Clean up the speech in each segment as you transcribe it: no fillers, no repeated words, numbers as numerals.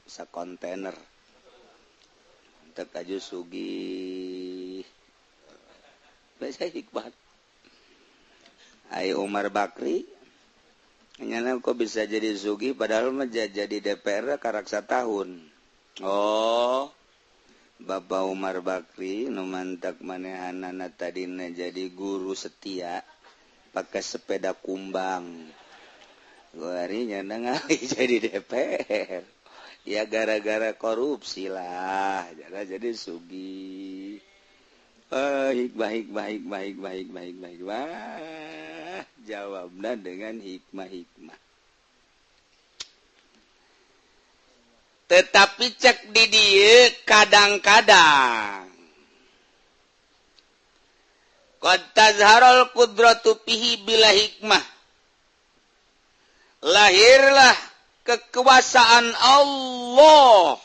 bisa kontainer kaju Sugi hikmat Ayo Umar Bakri kok bisa jadi Sugi padahal jadi DPR karaksa tahun Oh Bapak Umar Bakri numantak manehanana tadina jadi guru setia pakai sepeda kumbang harinya jadi DPR ya gara-gara korupsi lah jadi Sugi baik wah jawabnya dengan hikmah tetapi cek di dia kadang-kadang qad tazharul qudratu fihi bila hikmah lahirlah kekuasaan Allah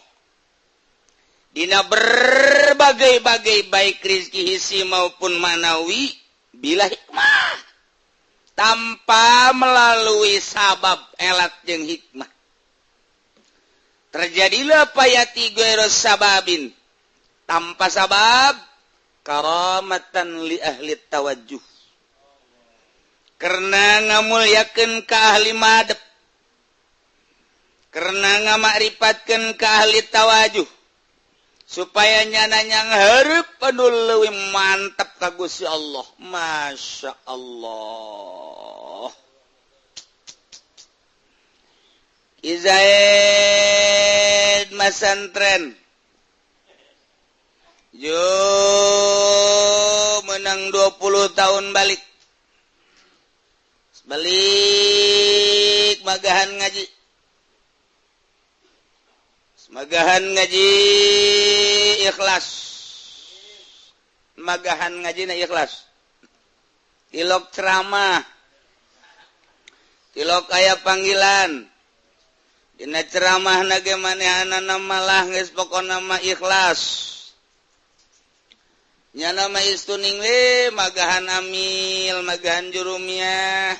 dina berbagai-bagai baik rizki hisi maupun manawi bila hikmah tanpa melalui sabab elat jeung hikmah terjadilah payati ghairu sababin tanpa sabab karamatan li ahli tawajjuh karena ngamulyakeun ka ahli madep karena ngamakripatkeun ka ahli tawajuh supaya nyananyang hareup anu leuwih mantep ka Gusti Allah Masya Allah Izaid Masantren yo menang 20 tahun balik magahan ngaji ikhlas magahan ngaji na ikhlas tilok ceramah tilok aya panggilan dina ceramah na ge manehanana malah geus pokona mah ikhlas nya nama istuning we magahan amil magahan jurumiyah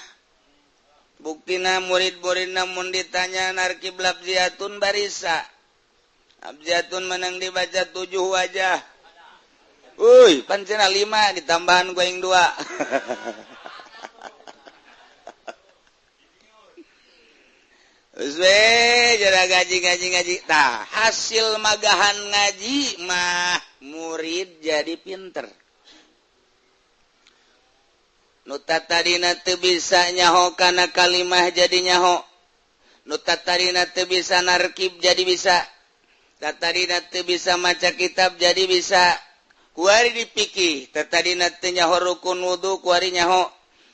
buktina murid-muridna mun ditanya narkib labziatun barisa abjatun menang dibaca 7 wajah uy pancena 5 ditambahan goeng 2 uswe jara ngaji tah hasil magahan ngaji mah murid jadi pinter nu tatadina teu bisa nyaho kana kalimah jadi nyaho nu tatadina teu bisa narkib jadi bisa tatadina teu bisa maca kitab jadi bisa kuari dipikih tatadina teu nyaho rukun wudu kuari nyaho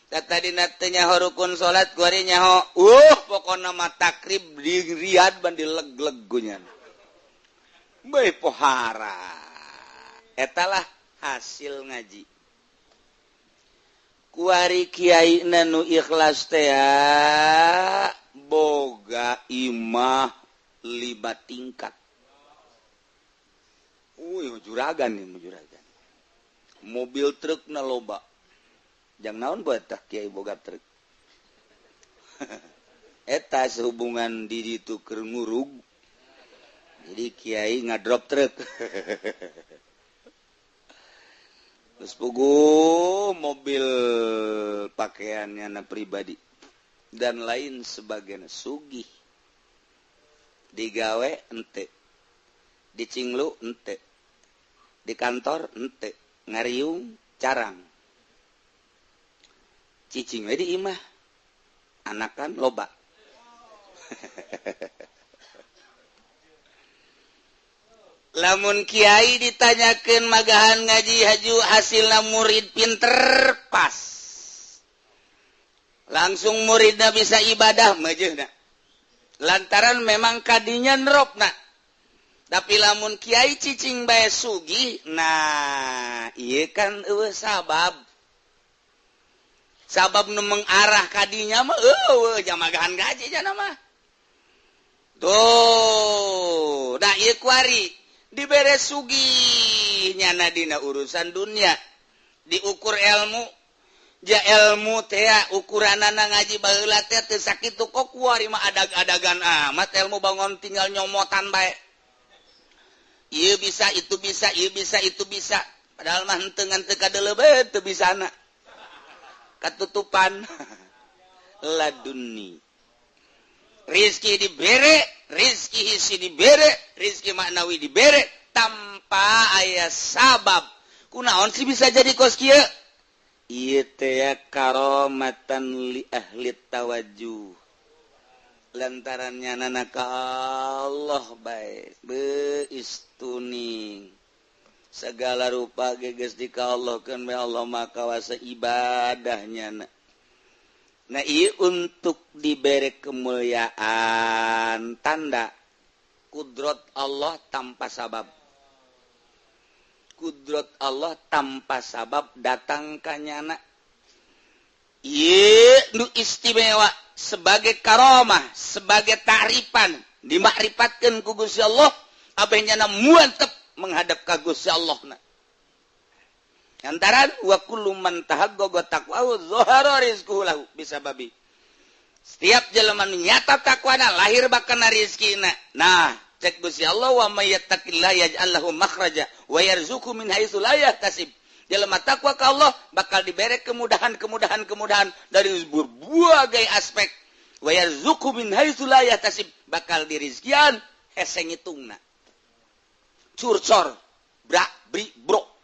tatadina teu nyaho rukun salat kuari nyaho pokona mah takrib di riad ban dileg-leg gunyan bae pohara etalah hasil ngaji kuari kiai nu ikhlas teh boga imah 5 tingkat juragan mobil truk na loba jang naon buat tah kiai boga truk eta sehubungan di ditu keur ngurug jadi kiai ngadrop truk terus puguh mobil pakaiannya na pribadi dan lain sebagainya sugih digawe ente dicinglu ente di kantor ente ngariung carang cicing we di imah anakan loba lamun kiai ditanyakeun magahan ngaji haju hasilna murid pinter pas langsung muridna bisa ibadah meujeuna lantaran memang kadinya neropna tapi lamun kiai cicing bae sugih nah ieu kan eueuh sabab nu mengarah kadinya mah eueuh jamagahan gaji cenah mah tuh da ieu kuari dibere sugih nyana dina urusan dunia diukur ilmu ja ilmu teh ukuranana ngaji baheula teh teu sakitu kok kuari mah adag-adagan amat ilmu bangun tinggal nyomotan bae. Ieu bisa itu bisa, ieu bisa itu bisa. Padahal mah henteu ngan teu kadelebet teu bisana. Katutupan laduni. Rizki dibere, rizki hisi dibere, rizki maknawi dibere tanpa aya sabab. Kunaon sih bisa jadi kos kieu? Ieu teh karomatan li ahli tawajuh. Lantarannya nana ka Allah bae beistuning. Segala rupa geges di ka Allah kan bae Allah maka wasa ibadahnya. Nah, ieu untuk diberi kemuliaan tanda kudrat Allah tanpa sabab. Kudrat Allah tanpa sabab datang kanyana. Ieu nu istimewa sebagai karomah, sebagai ta'rifan, dimakrifatkeun ku Gusti Allah, abeh nyana muantep menghadap ka Gusti Allah. Antaran wa kullu man tahaggaga taqwa zahara rizquhu lahu bisababi. Setiap jelema nyata takwana lahir bakana rezekina. Nah, cek Gusti Allah wa may yattaqillaha yaj'al lahu makhraja wa yarzuqhu min haitsu la yahtasib. Jelema takwa ka Allah bakal diberi kemudahan dari berbagai aspek. Wa yarzuqhu min haitsu la yahtasib, bakal dirizkian hese ngitungna. Curcor, bri, bro.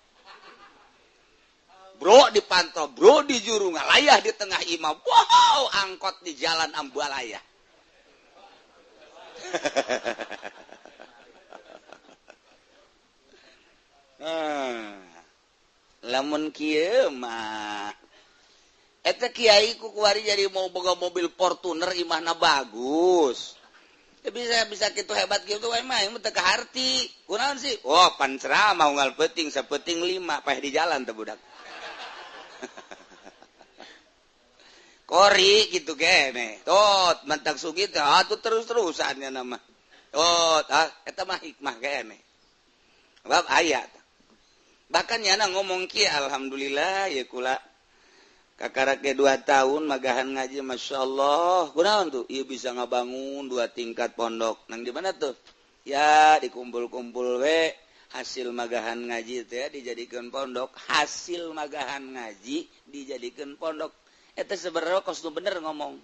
Bro di pantau, bro di juru ngalayah di tengah imam. Wow, angkot di jalan Ambalaya. Lamun kieu mah eta kiai ku kuari jadi mau boga mobil Fortuner imahna bagus. Bisa kitu hebat kitu wae mah teu kaharti. Kunaon sih? Oh, pan ceramah unggal peuting sapeting 5 paeh di jalan teh budak. Kori gitu kene. Tot mentak sugi teh atuh terus-terusan nya nama. Tot eta mah hikmah kene. Bab aya. Bahkan nyana ngomong kieu alhamdulillah ya kula kakarake 2 tahun magahan ngaji masyaallah. Kunaon tuh? Ieu bisa ngabangun 2 tingkat pondok. Nang di mana tuh? Ya dikumpul-kumpul we hasil magahan ngaji teh dijadikeun pondok. Hasil magahan ngaji dijadikeun pondok. Eta sebenarnya kos nu bener ngomong.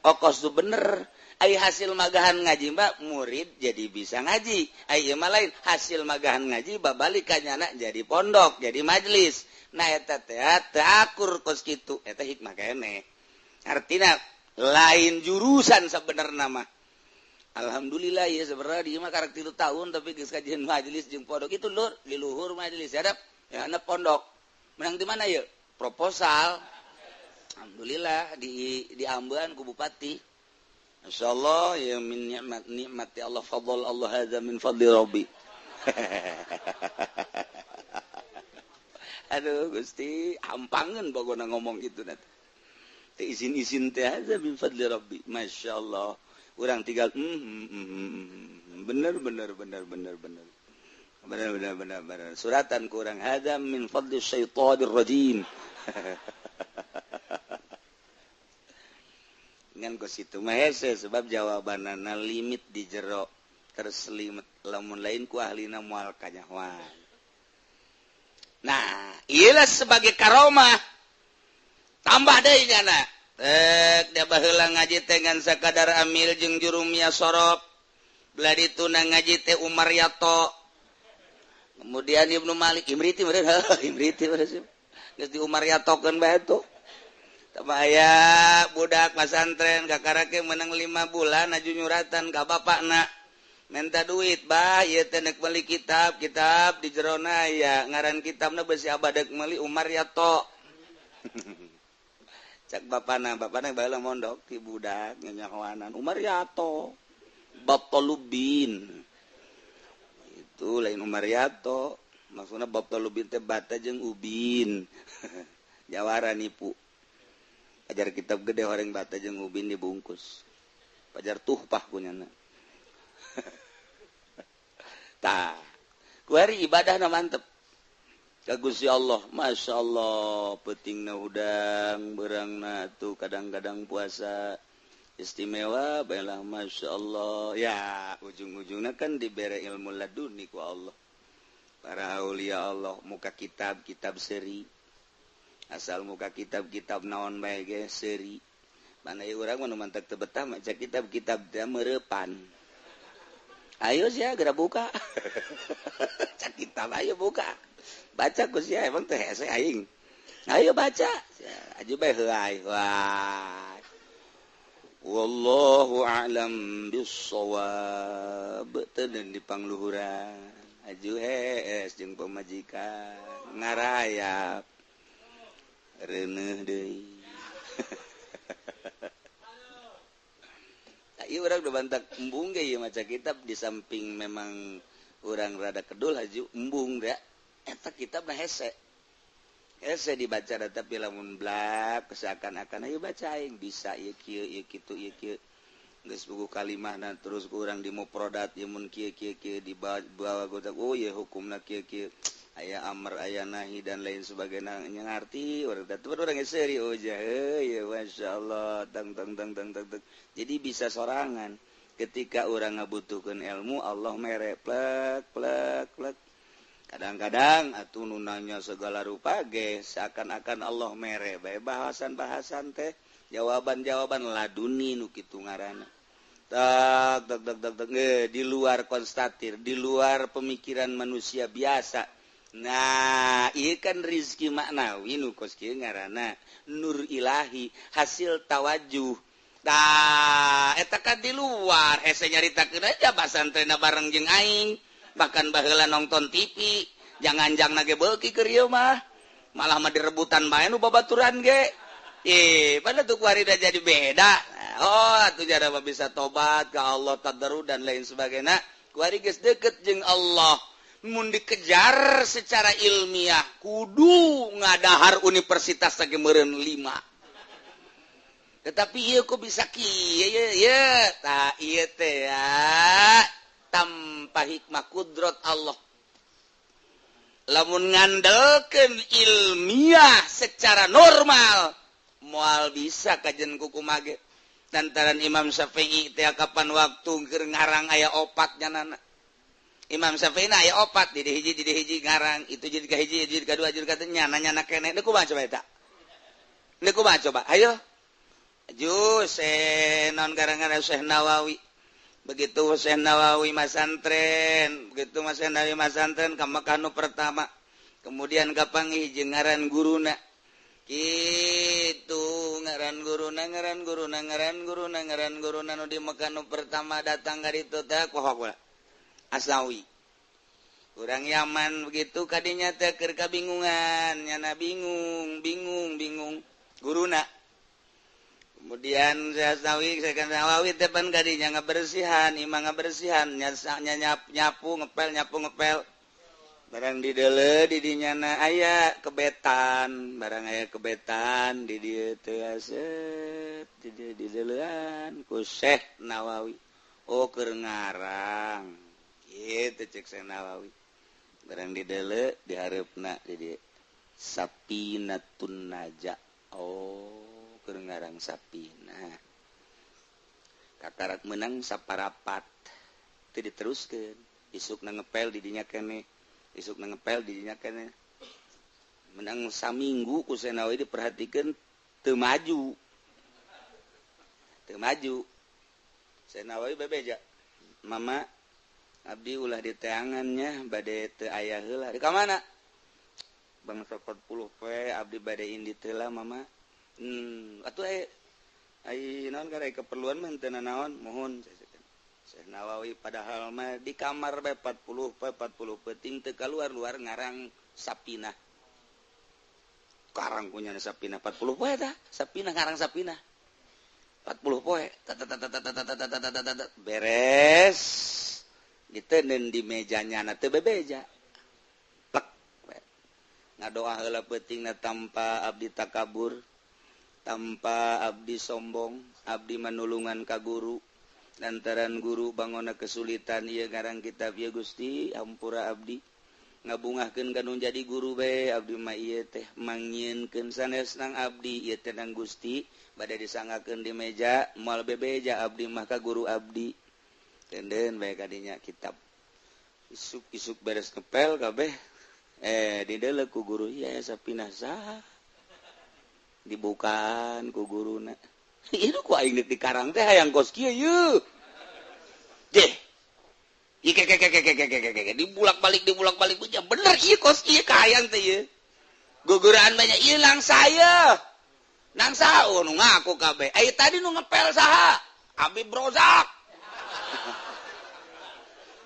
Oh kos nu bener. Ai hasil magahan ngaji mbak murid jadi bisa ngaji. Ai mah lain hasil magahan ngaji babalik kanyana jadi pondok, jadi majelis. Nah eta teh akur kos kitu. Eta hikmah kene. Artina lain jurusan sebenarnya mah. Alhamdulillah ya sebenarnya dia mah karek 3 tahun tapi geus kajian majelis jeung pondok itu lur di luhur majelis hadap ya anak pondok. Menang di mana ya? Proposal. Alhamdulillah di Amban ku bupati. Masyaallah ya min nikmati Allah fadl Allah hadza min fadli rabbi. Aduh Gusti, ampangeun pokona ngomong gitu nanti. Teh izin-izin teh hadza min fadli rabbi. Masyaallah. Urang tinggal bener. Suratan ku urang hadza min fadli syaitonir rajim. Ngan kos itu mah hese sebab jawabanana limit di jero terselimet lamun lain ku ahlina moal kanyahoan. Nah, iyalah sebagai karomah tambah deui nyana. Dia baheula ngaji teh ngan sakadar amil jeung juru mia sorop. Belah ditu na ngaji teh Umar Yato. Kemudian Ibnu Malik Imriti meureun Imriti meureun. Geus di Umar Yatokeun bae tuh. Aya budak pesantren kakarake menang 5 bulan aju nyuratan ka bapakna minta duit bah ieu teh neuk meuli kitab di jerona ya ngaran kitabna beusi abadek meuli Umar Yato. Cak bapana baheula mondok ti budak nyanyahoanan Umar Yato Batolubin. Itu lain Umar Yato maksudna Batolubin teh bata jeung ubin. Jawara nipu. Ajar kitab gede horeng bata jeung ubin dibungkus. Pajar tuhpah kunyana. Tah, kuari ibadahna mantep. Kagus ya Allah, Masya Allah, peting na udang, berang na tuh kadang-kadang puasa istimewa, belah Masya Allah. Ya, ujung-ujungnya kan diberi ilmu laduni ku Allah. Para aulia Allah, muka kitab seri. Asal muka kitab naon bae ge seri. Mana ieu urang mah mantak teu betah maca kitab teh meurepan. Ayo sia geura buka. Cak kitab ayo buka. Baca ku sia emang teh hese aing. Ayo baca. Aju bae heuai. Wah. Wallahu a'lam bissawab. Teu di pangluhuran. Aju hees jeung pamajikan ngarayap. Reuneuh deui. Ieu urang udah bantak embung ge ieu maca kitab di samping memang urang rada kedul haju embung da. Eta kitabna hese. Hese dibaca da tapi lamun blak seakan-akan ayo baca aing bisa ieu kieu ieu kitu ieu kieu. Geus buku kalimahna terus ku urang dimufrodat ieu mun kieu dibawa gotak oh ieu hukumna kieu aya amr aya nahi dan lain sebagainya ngarti urang teh urang geus seuri oh ya masyaallah tang jadi bisa sorangan ketika urang ngabutuhkeun ilmu Allah mere plek kadang-kadang atuh nu nanya segala rupa ge seakan-akan Allah mere bae bahasan teh jawaban laduni nu kitu ngaranna tak di luar konstatir di luar pemikiran manusia biasa. Nah, ieu kan rizki maknawi nu kos kieu ngaranna nur ilahi, hasil tawajuh. Tah eta kan di luar hese nyaritakeun aja basantreuna bareng jeung aing, bahkan baheula nonton TV, jangan-jangan ge beuki keur ieu mah. Malah mah direbutan bae nu babaturan ge. Pada tuh kuarida jadi beda. Oh, atuh jada bisa tobat ka Allah tadarru dan lain sebagainya. Kuari geus deukeut jeung Allah. Mun dikejar secara ilmiah kudu ngadahar universitas lagi meureun 5. Tetapi ieu kok bisa kieu ye tah ieu teh ya tanpa hikmah kudrat Allah. Lamun ngandelkeun ilmiah secara normal moal bisa kajen kukumaha ge. Lantaran Imam Syafi'i teh kapan waktu keur ngarang aya opatnya nana. Imam Syafi'i aya opat di hiji ngarang itu jadi ka hiji jadi kadua jadi katanya nyana kene deuk kumaha coba eta deuk kumaha coba ayo aju non garangan Syekh Nawawi begitu Syekh Nawawi masantren begitu Syekh Nawawi masantren ka Mekah nu pertama kemudian kapanggih jeung ngaran guruna kitu ngaran guruna nu di Mekah nu pertama datang ka ditu teh kumaha Aslawi kurang Yaman begitu kadinya teh keur kabingungan nyana bingung guruna kemudian Aslawi teh pan kadinya ngabersihan imah ngabersihan nyapu ngepel barang di deuleu di dinyana aya kebetan barang aya kebetan di dieu teh aset di deuleuan ku Syekh Nawawi oh keur ngarang itu cek Syekh Nawawi barang di deuleu di hareupna jadi Sapinatun Naja oh keur ngarang Sapina kakarak menang saparapat teu diteruskeun isukna ngepel di dinya keneh menang saminggu ku Syekh Nawawi diperhatikeun teu maju Syekh Nawawi bebeja mama abdi ulah di teangannya bade teu aya heula di ka mana bangsa 40 poe abdi bade indi teu lah mama atuh ai naon kada keperluan mah teu naon mohon Syekh Nawawi padahal mah di kamar bae 40 penting teu kaluar ngarang Sapinah karang punya Sapinah 40 poe tah Sapinah ngarang Sapinah 40 poe beres diteuneun di mejanya na teu bebeja plek ngadoa heula peutingna tanpa abdi takabur tanpa abdi sombong abdi manulungan ka guru lantaran guru bangona kesulitan ieu ngarang kitab ieu Gusti ampura abdi ngabungahkeun kanu jadi guru bae abdi mah ieu teh mangnyeunkeun sanesna abdi ieu teh nang Gusti bade disangakeun di meja moal bebeja abdi mah ka guru abdi tenden bae kadinya kitab isuk-isuk beres ngepel kabeh dideuleuh ku guru ieu sapinah saha dibukaan ku guruna ieu ku aing di karang teh hayang kos kieu yeuh deh ike dibulak-balik bener ieu kos ieu kahayang teh ieu guguraan banyak ieu lang saya nang saha nu ngaku kabeh ai tadi nu ngepel saha Abi Brozak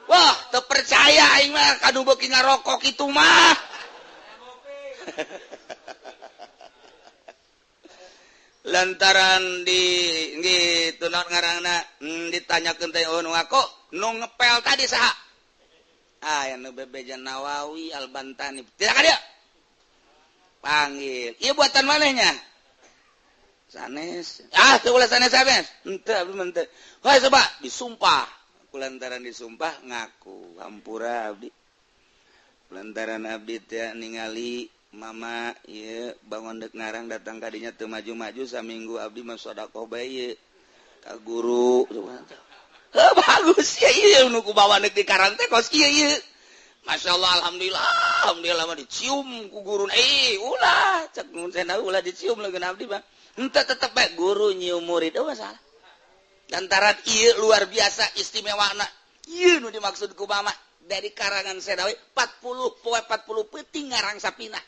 wah teu percaya aing mah kanu beuki ngarokok kitu mah lantaran gitu naon ngaranna ditanyakeun teh nu ngaku nu ngepel tadi saha aya nu bebejan Nawawi Al-Bantani tidak ka dia panggil ieu buatan manehnya sanes teu ulah sanes henteu abdi mah henteu hae coba disumpah kulantaran disumpah ngaku hampura abdi kulantaran abdi teh ningali mama ieu bangun deuk ngarang datang kadinya teu maju-maju saminggu abdi mah sedekah bae ieu ka guru bagus ya ieu nu kubawa deuk di karang teh kos kieu ieu masyaallah alhamdulillah mah dicium ku guru ulah cek mun cenah ulah dicium leungeun abdi mah henteu tetep bae guru nyium murid masalah lantaran ieu luar biasa istimewana ieu nu dimaksud ku mama dari karangan Sedawi 40 poe 40 peuting ngarang sapinah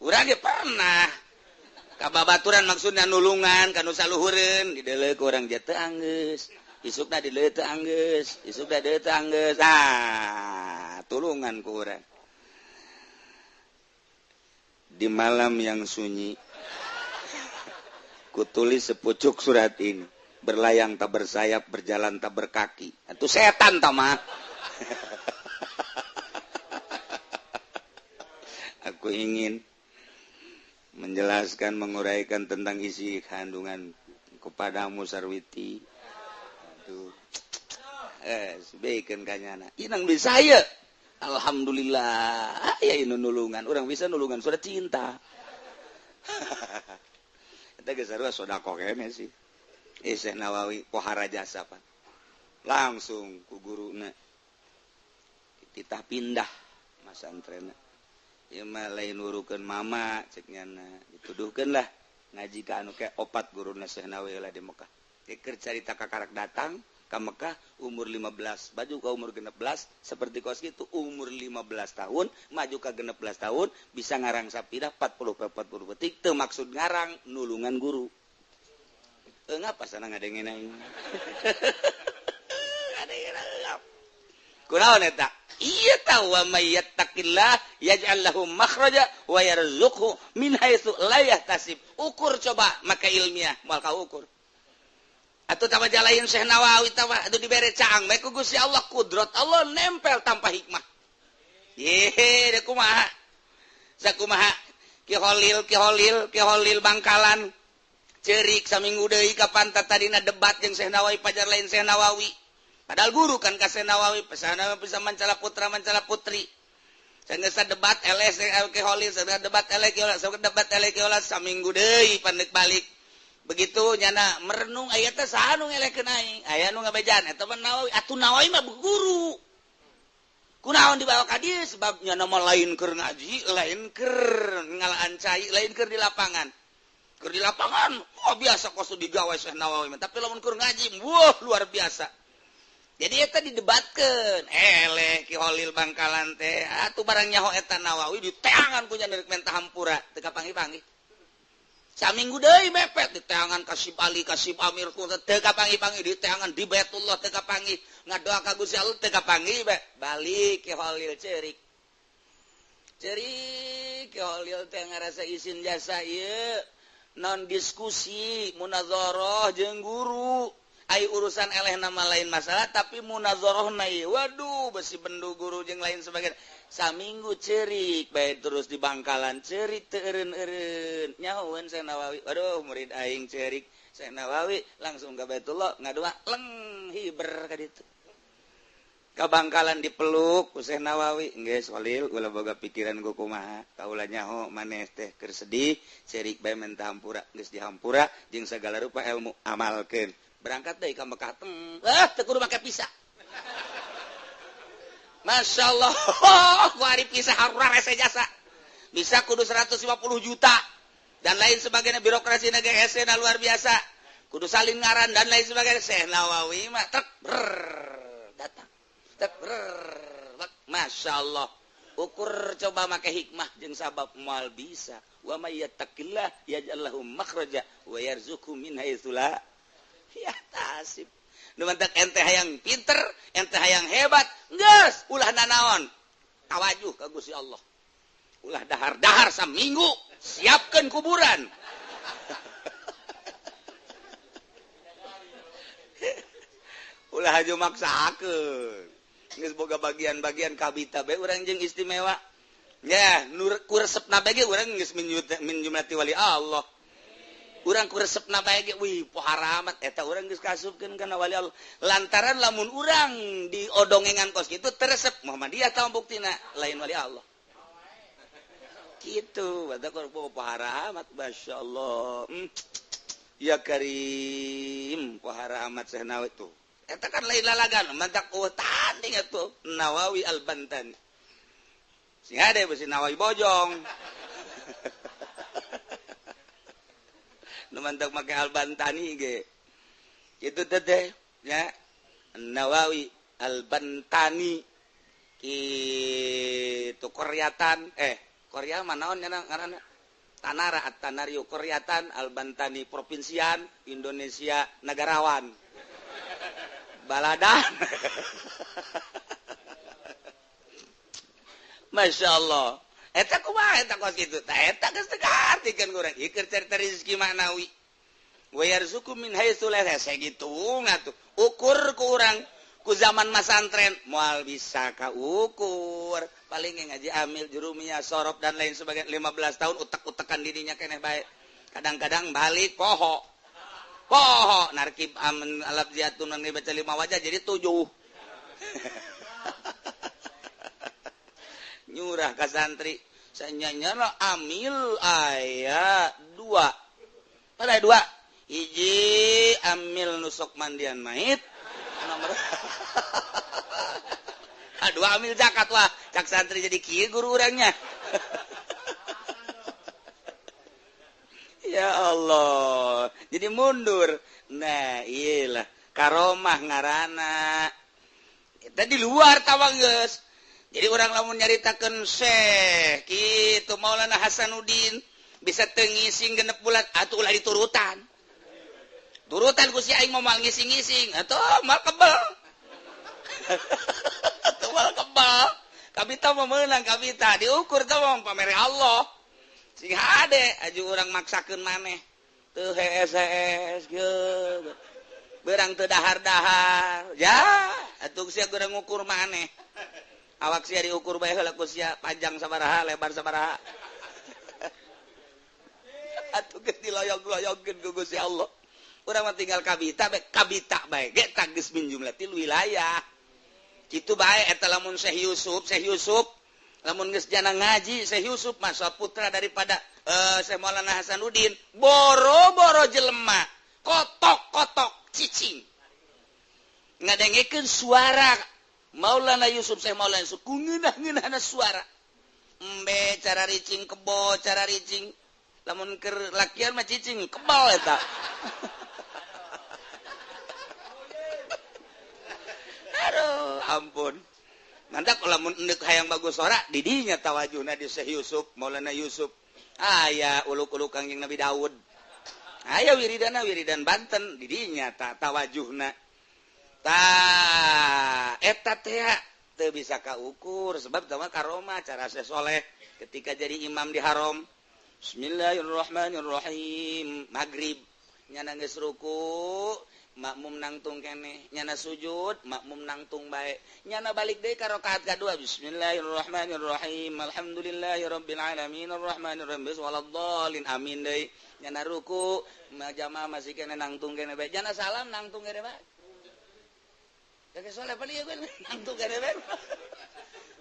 urang ge pernah kababaturan maksudna nulungan kanu saluhureun dideuleuh ku urang teh anggeus isukna dideuleuh teh anggeus isukna dideuleuh teh anggeus tulungan ku urang di malam yang sunyi kutulis sepucuk surat ini berlayang tak bersayap berjalan tak berkaki itu setan tama aku ingin menjelaskan menguraikan tentang isi kandungan kepadamu Sarwiti aduh sebaiknya kanyana inang bisa ya alhamdulillah ya ini nulungan orang bisa nulungan sudah cinta kita gesarua sodako kene sih Syekh Nawawi pohara jasa pak langsung ku guruna kita pindah masantrenna ieu mah lain nurukeun mama ceknya dituduhkeun lah ngaji ka anu ke opat guruna Syekh Nawawi lah di Mekah keur carita kakarak datang ka Mekah umur 15 baju ka umur 16 seperti kos kitu umur 15 tahun maju ka 16 tahun bisa ngarang sapinah 40 petik teu maksud ngarang nulungan guru ngapa sana ngadengen aing kunaon eta ieu tah wa may yattaqillah yaj'al lahu makhraja wa yarzuqhu min haitsu la yahtasib ukur coba maka ilmiah moal ka ukur atuh tama jalain Syekh Nawawi tah atuh dibere caang bae ku Gusti Allah kudrat Allah nempel tanpa hikmah ye da kumaha sakumaha Ki Holil Bangkalan cerik saminggu deui kapan tadina debat jeung Syekh Nawawi pajar lain Syekh Nawawi padahal guru kan ka Syekh Nawawi pesana bisa mancala putri sanggeus debat LS Ki Holil debat LS saminggu deui pandek balik begitu nyana merenung aya teh saha nu ngelekeun aing aya nu ngabejaan eta mah Nawawi atuh Nawawi mah guru kunaon dibawa ka dieu sebab nyana mah lain keur ngaji lain keur ngalaan cai lain keur di lapangan oh biasa kosu digawe Syekh Nawawi tapi lamun keur ngaji wah luar biasa jadi eta didebatkeun eleh Ki Holil Bangkalan teh atuh barang nyaho eta Nawawi diteangan ku nya rek mentah hampura teu kapanggih-panggih saminggu deui mepet diteangan Kasib Ali Kasib Amir teu kapanggih-panggih diteangan di Baitullah teu kapanggih ngadoa ka Gusti Allah teu kapanggih balik Ki Holil cerik Ki Holil teh ngarasa izin jasa ieu non diskusi munazarah jeung guru ai urusan eleh nama lain masalah tapi munazarahna ieu waduh besi bendu guru jeung lain sebagainya saminggu cerik bae terus di Bangkalan cerik teu eureun-eureun nyahoeun Syekh Nawawi waduh murid aing cerik Syekh Nawawi langsung ka Baitullah ngadoa leng hiber ka ditu kabangkalan dipeluk ku Syekh Nawawi geus Walil ulah boga pikiran ku kumaha kaula nyaho maneh teh keur sedih cerik bae menta hampura geus dihampura jeung sagala rupa ilmu amalkeun berangkat deui ka Mekah teu kudu make visa Masya Allah ku ari pisah harurah rese jasa bisa kudu 150 juta dan lain sebagainya birokrasi negara na luar biasa kudu salin ngaran dan lain sebagainya Syekh Nawawi mah datang Masya Allah ukur coba make hikmah jeung sabab moal bisa wa may yattaqillah yaj'al lahu makhraja wa yarzuqhu min haitsu la yahtasib nu mantak ente hayang pinter ente hayang hebat geus ulah nanaon tawajuh ka Gusti Allah ulah dahar-dahar saminggu siapkeun kuburan ulah aju maksakeun geus boga bagian-bagian kabita bae urang jeung istimewa ya nur kuresepna bae ge urang geus min jumlati wali Allah urang kuresepna bae ge wih pohara amat eta urang geus kasupkeun kana wali Allah lantaran lamun urang diodongengan kos kitu teresep Muhammadiyah tah buktina lain wali Allah kitu bada pohara amat masyaallah ya karim pohara amat Syekh Nawawi tuh eta kan lain lalagan mantak tanding atuh Nawawi Al-Bantani sing ade beusi Nawawi bojong nu mantak make Al-Bantani ge kitu teh ya Nawawi Al-Bantani kitu Koryatan Korea manaon ngaranna Tanara At-Tanariu Koryatan Al-Bantani provinsian Indonesia negarawan baladan Masya Allah eta kumaha eta kos kitu tah eta geus teu kaartikeun urang ieu keur carita rezeki maknawi wa yarzuqu min haitsu la yahtasib gitu ngatuh ukur ku urang ku zaman masantren moal bisa ka ukur paling ngaji amil jurumiyah sorop dan lain sebagainya 15 tahun utek-utekan dirinya keneh bae kadang-kadang balik poho narkib aman alab ziatun nang baca 5 wajah jadi 7 nyurah ka santri sanyanyana amil aya 2 pada 2 hiji amil nusuk mandian mait nomor 2 amil zakat wah cak santri jadi kieu guru urangnya ya Allah jadi mundur nah iyalah karomah ngarana tadi luar tawang geus jadi orang lamun nyaritakeun Syekh kitu Maulana Hasanuddin bisa teu ngising genep bulan atuh ulah diturutan ku si aing moal ngising-ngising atuh mal kebel atuh mal kebel kabita mah meunang kabita diukur teh mah pamere Allah sing hade aju urang maksakeun maneh teu hees geus beurang teu dahar-dahar ya atuh sia urang ngukur maneh awak sia diukur bae heula ku sia panjang sabaraha lebar sabaraha atuh geus diloyog-loyogkeun ku Gusti Allah urang mah tinggal kabita bae ge tah geus min jumlatil wilayah kitu bae eta lamun Syekh Yusuf lamun geus jana ngaji Syekh Yusuf masa putra daripada Syekh Maulana Hasanuddin boro-boro jelema kotok-kotok cicing ngadengekeun suara Maulana Yusuf Syekh Maulana Yusuf ku ngeunah-ngeunahna suara embe cara ricing kebo cara ricing lamun keur lakian mah cicing kebal eta aduh ampun nandak lamun endek hayang bagus suara didinya tawajuhna di Syekh Yusuf Maulana Yusuf aya uluk-uluk kangjeng Nabi Daud aya wiridan Banten didinya tawajuhna eta teh teu bisa kaukur sebab teu mah karomah cara Syekh Soleh ketika jadi imam di haram Bismillahirrahmanirrahim maghrib nyana geus ruku makmum nangtung keneh nyana sujud makmum nangtung bae nyana balik deui ka rakaat kadua Bismillahirrahmanirrahim alhamdulillahirabbil alamin arrahmanirrahim waladdallin amin deui nyana ruku jamaah masih keneh nangtung keneh bae nyana salam nangtung keneh bae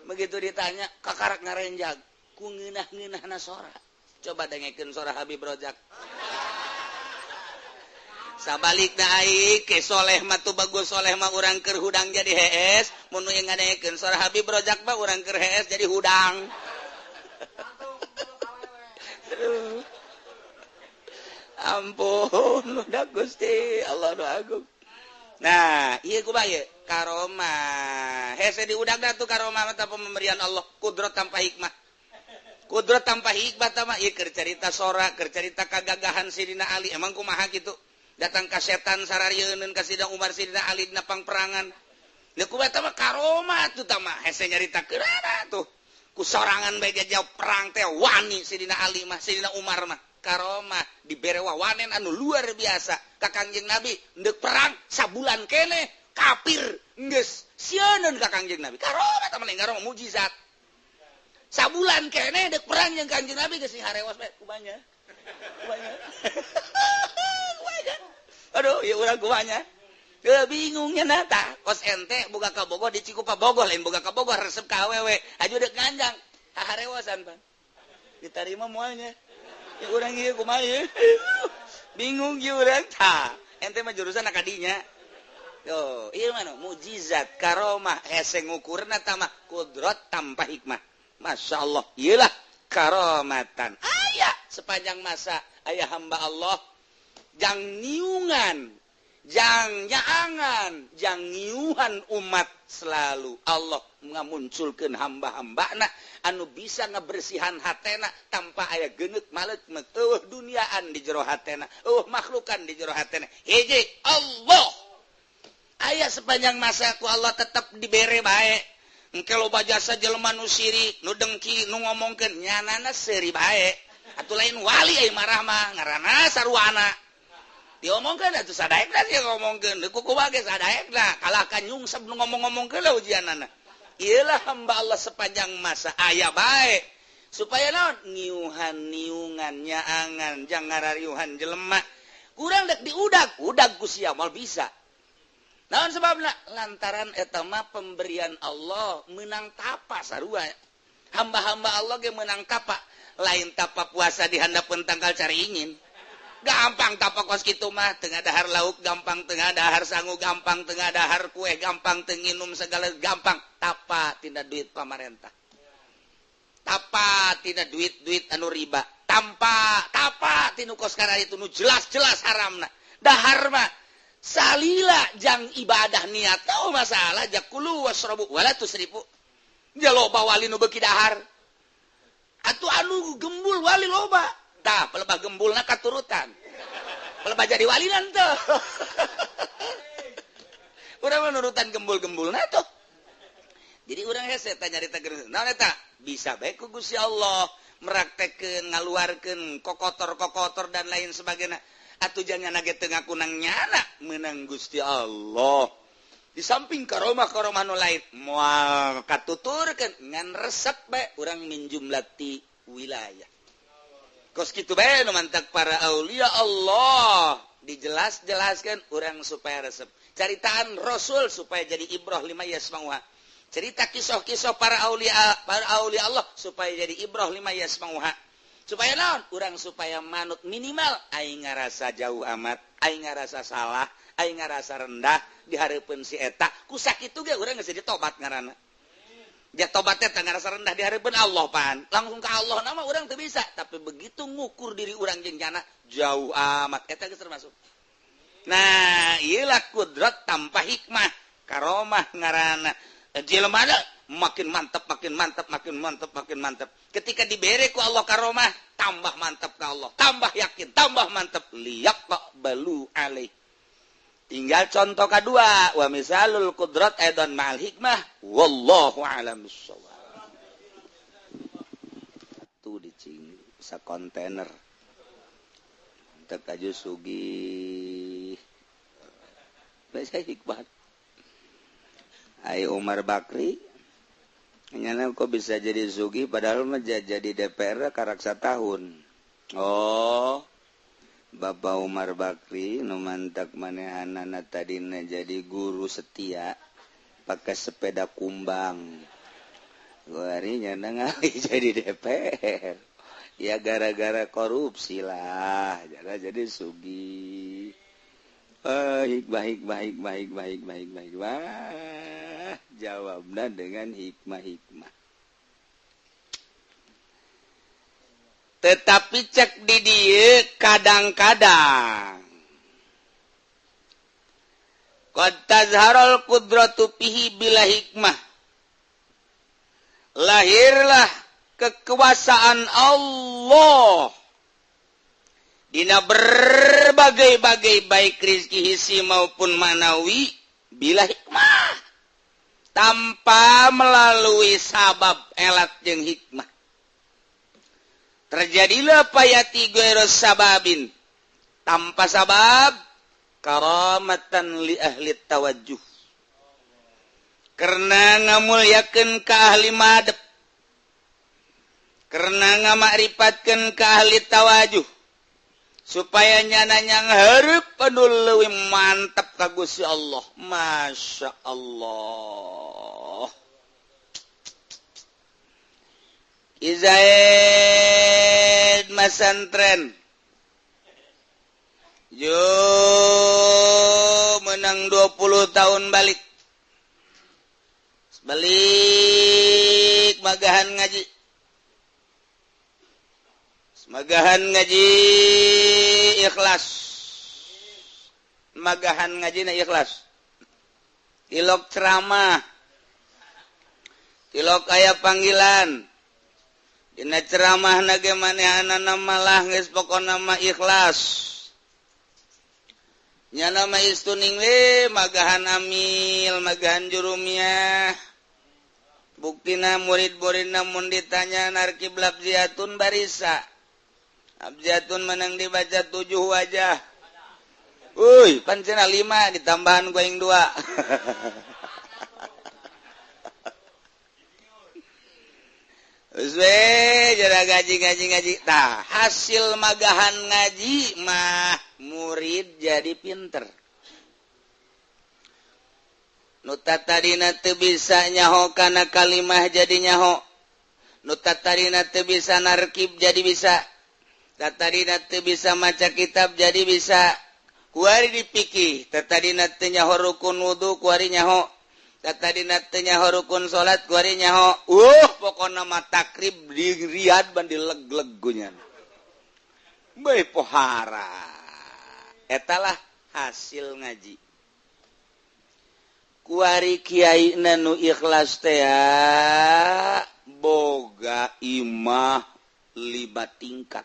begitu ditanya kakarak ngarenjag ku ngeunah-ngeunahna sora coba dengekeun sora Habib Rojak sabalikna ai ke soleh mah tu bagus soleh mah urang keur hudang jadi hees mun nu ngadengekeun sora Habib Rojak mah urang keur hees jadi hudang ampun udah Gusti Allah nu agung. Nah iya kumaha karomah hese diudag dah tuh karomah mah pemberian Allah kudrat tanpa hikmah mah ieu keur carita sora keur carita kagagahan Sidina Ali emang kumaha kitu datang ka setan sararieun ka Sidina Umar Sidina Ali dina pangperangan lha kumaha mah karomah tuh mah hese nyaritakeun tuh ku sorangan bae jawab perang teh wani Sidina Ali mah Sidina Umar mah karomah dibere wawanen anu luar biasa ka Kangjeng Nabi ndek perang sabulan keneh kafir geus sieun ka Kangjeng Nabi karomah tah meneng karomah mukjizat sabulan keneh dek perang jeung Kangjeng Nabi geus harewas bae kumanya aduh ieu urang kumanya bingungnya nata kos ente boga ka Bogor di Cikupa Bogor lain boga ka Bogor resep ka awewe aju dek nganjang harewasan pan ditarima moalnya ya urang ieu kumaha ieu bingung ieu urang tah ente mah jurusan akadinya tuh ieu mah mukjizat karomah hese ngukurna tah mah kudrat tanpa hikmah masyaallah ieulah karomatan aya sepanjang masa aya hamba Allah jang niungan jang nyaangan jang ngiuhan umat selalu Allah ngamunculkeun hamba-hambana anu bisa ngabersihan hatena tanpa aya geungeut maleuk duniaan di jero hatena makhlukan di jero hatena hiji Allah aya sepanjang masa ku Allah tetep dibere bae engke loba jasa jelema nu sirik nu dengki nu ngomongkeun nyanana seuri bae atuh lain wali ai marah mah ngaranna sarwana diomongkeun atuh sadaekna dia ngomongkeun kukumaha ge sadaekna kalahkan nyungsep nu ngomong-ngomongkeun lah ujianana iyalah hamba Allah sepanjang masa aya bae supaya naon niuhan nyaangan jang ngarariuhan jelema kurang dek diudag ku sia moal bisa naon sebabna lantaran eta mah pemberian Allah menang tapa sarua hamba-hamba Allah ge menang tapa lain tapa puasa di handapeun tanggal cari ingin gampang tapak kos kitu mah tengah dahar lauk gampang tengah dahar sangu gampang tengah dahar kue gampang tenginum segala gampang tapa tina duit pamarentah tapa tina duit anu riba tapa tinu kos kana itu nu jelas-jelas haramna dahar mah salila jang ibadah niat tau masalah jakulu wasrabu wala tusrifu jaloba wali nu beuki dahar atuh anu gembul wali loba tah pelebah gembulna katurutan pelebah jadi walinan tuh urang nurutan gembul-gembulna tuh jadi urang hese tah nyarita geus naon eta bisa bae ku Gusti Allah meraktekeun ngaluarkeun kokotor dan lain sebagainya atuh jangan ge teu ngaku nang nyana meunang Gusti Allah di samping karomah nu lain moal katuturkeun ngan resep bae urang min jumlati wilayah kos kitu bae nu mantak para aulia Allah dijelas-jelaskeun urang supaya resep caritaan Rasul supaya jadi ibrah lima yasmauha cerita kisah-kisah para aulia Allah supaya jadi ibrah lima yasmauha supaya naon urang supaya manut minimal aing ngarasa jauh amat aing ngarasa salah aing ngarasa rendah di hareupeun si eta ku sakitu ge urang geus jadi tobat ngaranna dia tobatnya tengah rasa rendah di hadapan Allah pan langsung ke Allah nama orang tuh bisa tapi begitu ngukur diri orang jenjana jauh amat eta geus termasuk nah iyalah kudrat tanpa hikmah karomah ngaranna jelema makin mantap ketika dibere ku Allah karomah tambah mantap ke Allah tambah yakin tambah mantap liyaqbalu alaih. Tinggal contoh kedua, wa misalul qudrat aidan ma'al hikmah wallahu a'lam bissawab. Tuh dicing sa kontainer. Teu kaju sugih. Bahasa hikmah. Ai Umar Bakri nyana kok bisa jadi sugih padahal mah jadi DPR karaksa tahun. Oh. Bapak Umar Bakri nu mantak manehanana tadina jadi guru setia pakai sepeda kumbang. Guarinya nangali jadi DPR. Ya gara-gara korupsi lah, jadi sugih. Baik. Wah, jawabnya dengan hikmah. Tetapi cek di dia kadang-kadang qad tazharul qudratu fihi bila hikmah. Lahirlah kekuasaan Allah dina berbagai-bagai baik rizki hisi maupun manawi bila hikmah, tanpa melalui sabab elat jeung hikmah. Terjadilah payati ghairos sababin, tanpa sabab, karamatan li ahli tawajjuh, karena ngamulyakeun ka ahli madep, karena ngamakripatkeun ka ahli tawajuh, supaya nyananyang hareup anu leuwih mantep ka Gusti Allah. Masya Allah. Izaid Masantren yo menang 20 tahun balik magahan ngaji ikhlas, magahan ngajina ikhlas, tilok ceramah, tilok aya panggilan. Dina ceramah nage manehanana malah geus pokona mah ikhlas. Nya nama istuning we magahan amil, magahan jurumiyah. Buktina murid-muridna mun ditanya narkib labziatun barisa. Abjatun menang dibaca 7 wajah. Uy, pancena 5 ditambahan goeng 2. Jara ngaji. Tah, hasil magahan ngaji mah murid jadi pinter. Nu tatarina teu bisa nyaho kana kalimah jadi nyaho. Nu tatarina teu bisa narkib jadi bisa. Tatarina teu bisa maca kitab jadi bisa. Kuari dipikih, tatarina teu nyaho rukun wudu kuari nyaho. Tatarina teu nyaho rukun salat kuari nyaho. Pokona mah takrib di riad ban dileg-leg gunyan. Bae pohara. Etalah hasil ngaji. Kuari kiai nu ikhlas teh boga imah 5 tingkat.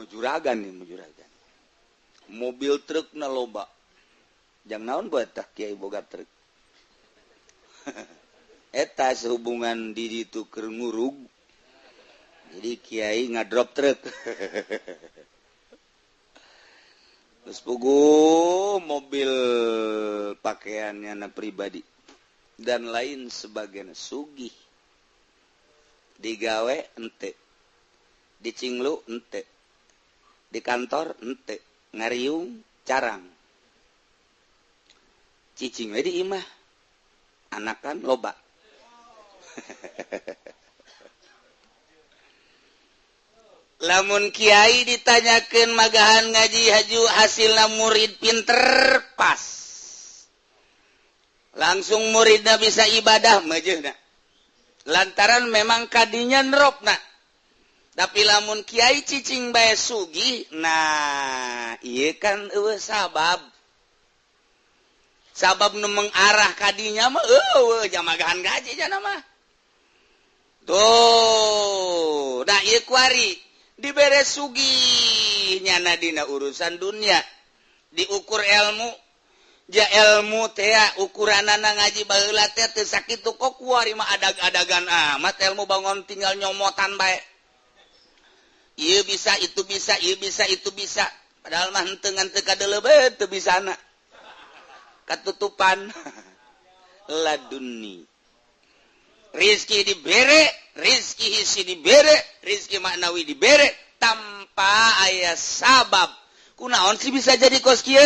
Juragan. Mobil truk na loba. Jang naon buat tak kiai boga truk. Eta sehubungan di ditu keur ngurug. Jadi kiai ngadrop truk. Terus pugu mobil pakaiannya na pribadi dan lain sebagainya sugih. Digawe ente. Dicinglu ente. Di kantor ente. Ngariung carang. Cicing we di imah. Anakan loba. Lamun kiai ditanyakeun magahan ngaji haju hasilna murid pinter pas. Langsung muridna bisa ibadah meujeuna. Lantaran memang kadinya neropna. Tapi lamun kiai cicing bae sugih, nah ieu kan eueuh sabab. Sabab nu mengarah kadinya mah jamagahan gaji jana mah. Tuh, nah ieu kuari dibere sugih nyana dina urusan dunia. Diukur ilmu, ja ilmu teh ukuranana ngaji baheula teh teu sakitu kok kuari mah adag-adagan amat ilmu bangun tinggal nyomotan bae. Ieu bisa, itu bisa, ieu bisa, itu bisa. Padahal mah henteu ngan teu kadeuleubet teu bisana. Katutupan laduni. Rizki dibere, rizki hisi dibere, rizki maknawi dibere tanpa aya sabab. Kunaon sih bisa jadi kos kieu?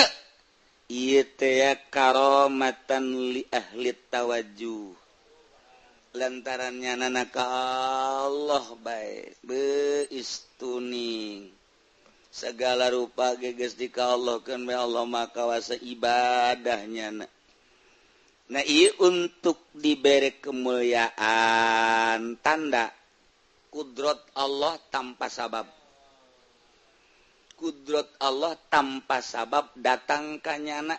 karomatan li ahli tawajjuh lantarannya nanaka Allah baik beistuni segala rupa geges di ka Allah kan Allah maka wasa ibadahnya nah iya untuk diberi kemuliaan tanda kudrat Allah tanpa sabab kudrat Allah tanpa sabab datang kanyana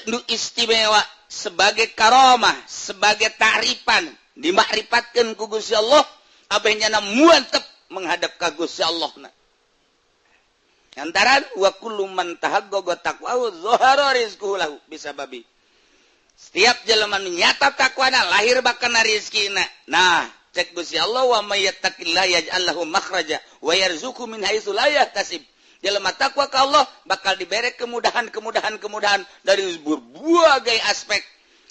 nu istimewa sebagai karomah sebagai ta'rifan dimakrifatkeun ku Gusti Allah abehnya muantep menghadap ka Gusti Allah antaran wa kullu man tahaqqaqa taqwa zahara rizquhu lahu bisababi setiap jelema nyata takwana lahir bakana rizkina nah cek Gusti Allah wa may yattaqillaha yaj'al lahu makhraja wa yarzuqhu min haitsu la yahtasib. Jelema takwa ka Allah bakal diberi kemudahan dari berbagai aspek.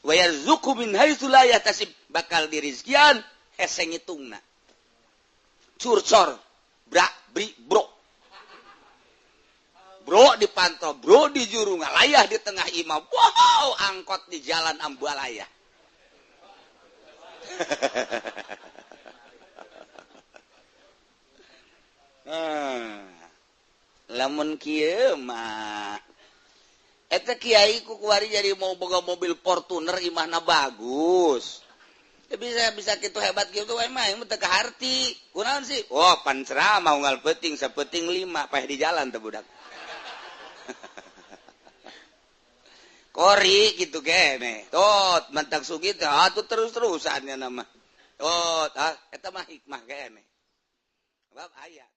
Wa yarzuqhu min haitsu la yahtasib bakal dirizkian hese ngitungna. Curcor, bro. Bro dipantau, bro di juru ngalayah di tengah imam. Wow, angkot di jalan ambalaya. Lamun kieu mah eta kiai ku kuari jadi mau boga mobil Fortuner imahna bagus. Bisa kitu hebat kitu we mah yang teu kaharti. Kunaon sih? Oh, pan ceramah unggal peuting sapeting 5 paeh di jalan teh budak. Kori gitu kene. Tot mentak sugih teh atuh terus-terusan nya nama. Oh, eta mah hikmah kene. Bab aya